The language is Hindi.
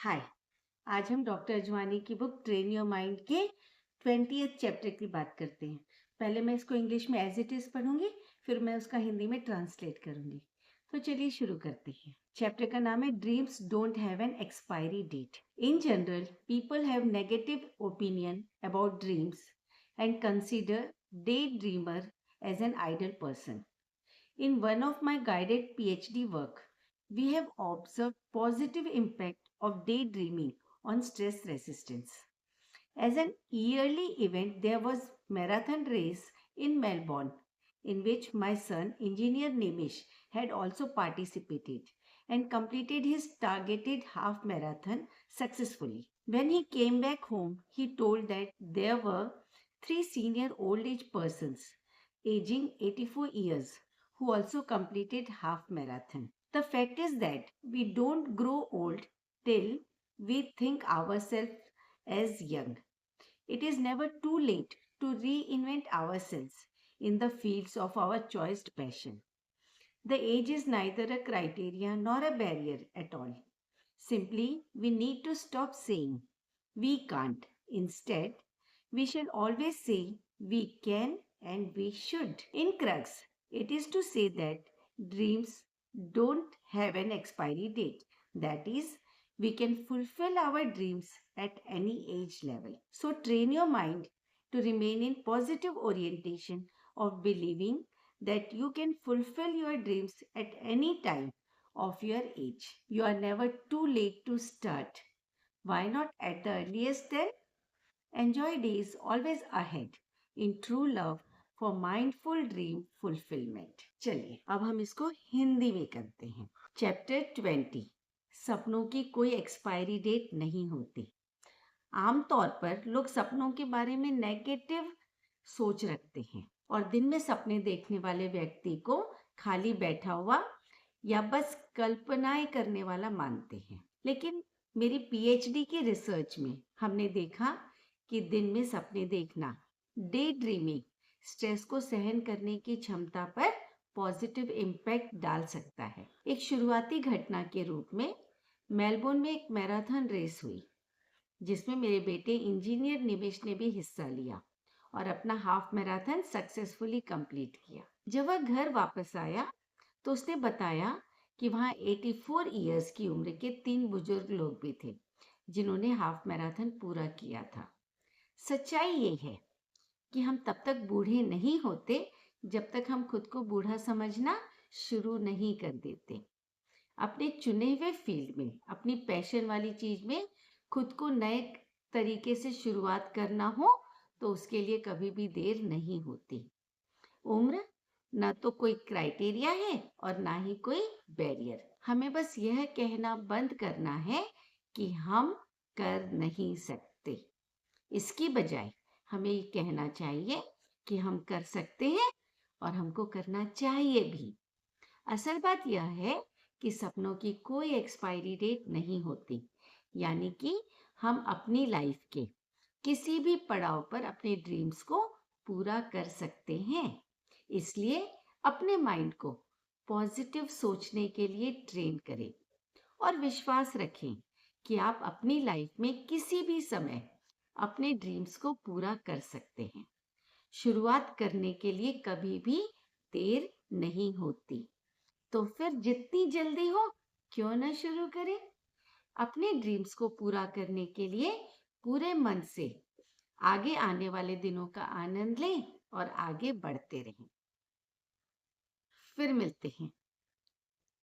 हाय। आज हम डॉक्टर अजवानी की बुक ट्रेन योर माइंड के 20th चैप्टर की बात करते हैं। पहले मैं इसको इंग्लिश में एज इट इज पढ़ूंगी, फिर मैं उसका हिंदी में ट्रांसलेट करूंगी। तो चलिए शुरू करते हैं। चैप्टर का नाम है dreams don't have an expiry date. In general people have negative opinion about dreams and consider the dreamer as an idle person. In one of my guided PhD work, we have observed positive impact of daydreaming on stress resistance. As an yearly event, there was marathon race in Melbourne, in which my son, engineer Nemish, had also participated and completed his targeted half marathon successfully. When he came back home, he told that there were 3 senior old age persons aging 84 years who also completed half marathon. The fact is that we don't grow old till we think ourselves as young. It is never too late to reinvent ourselves in the fields of our choiced passion. The age is neither a criteria nor a barrier at all. Simply, we need to stop saying we can't. Instead, we shall always say we can and we should. In crux, it is to say that dreams don't have an expiry date. That is, we can fulfill our dreams at any age level. So train your mind to remain in positive orientation of believing that you can fulfill your dreams at any time of your age. You are never too late to start. Why not at the earliest then? Enjoy days always ahead in true love for mindful dream fulfillment. चलिए अब हम इसको हिंदी में करते हैं। चैप्टर 20, सपनों की कोई एक्सपायरी डेट नहीं होती। आमतौर पर लोग सपनों के बारे में नेगेटिव सोच रखते हैं और दिन में सपने देखने वाले व्यक्ति को खाली बैठा हुआ या बस कल्पनाएं करने वाला मानते हैं। लेकिन मेरी पीएचडी की रिसर्च में हमने देखा कि दिन में सपने देखना, डे ड्रीमिंग, स्ट्रेस को सहन करने की क्षमता पर पॉजिटिव इम्पैक्ट डाल सकता है। एक शुरुआती घटना के रूप में मेलबोर्न में एक मैराथन रेस हुई जिसमें मेरे बेटे इंजीनियर निमेश ने भी हिस्सा लिया और अपना हाफ मैराथन सक्सेसफुली कंप्लीट किया। जब वह घर वापस आया तो उसने बताया कि वहाँ 84 इयर्स की उम्र के 3 बुजुर्ग लोग भी थे जिन्होंने हाफ मैराथन पूरा किया था। सच्चाई ये है कि हम तब तक बूढ़े नहीं होते जब तक हम खुद को बूढ़ा समझना शुरू नहीं कर देते। अपने चुने हुए फील्ड में, अपनी पैशन वाली चीज में खुद को नए तरीके से शुरुआत करना हो तो उसके लिए कभी भी देर नहीं होती। उम्र ना तो कोई क्राइटेरिया है और ना ही कोई बैरियर। हमें बस यह कहना बंद करना है कि हम कर नहीं सकते। इसकी बजाय हमें ये कहना चाहिए कि हम कर सकते हैं और हमको करना चाहिए भी। असल बात यह है कि सपनों की कोई एक्सपायरी डेट नहीं होती, यानी कि हम अपनी लाइफ के किसी भी पड़ाव पर अपने ड्रीम्स को पूरा कर सकते हैं। इसलिए अपने माइंड को पॉजिटिव सोचने के लिए ट्रेन करें और विश्वास रखें कि आप अपनी लाइफ में किसी भी समय अपने ड्रीम्स को पूरा कर सकते हैं। शुरुआत करने के लिए कभी भी देर नहीं होती। तो फिर जितनी जल्दी हो क्यों न शुरू करें। अपने ड्रीम्स को पूरा करने के लिए पूरे मन से आगे आने वाले दिनों का आनंद लें और आगे बढ़ते रहें। फिर मिलते हैं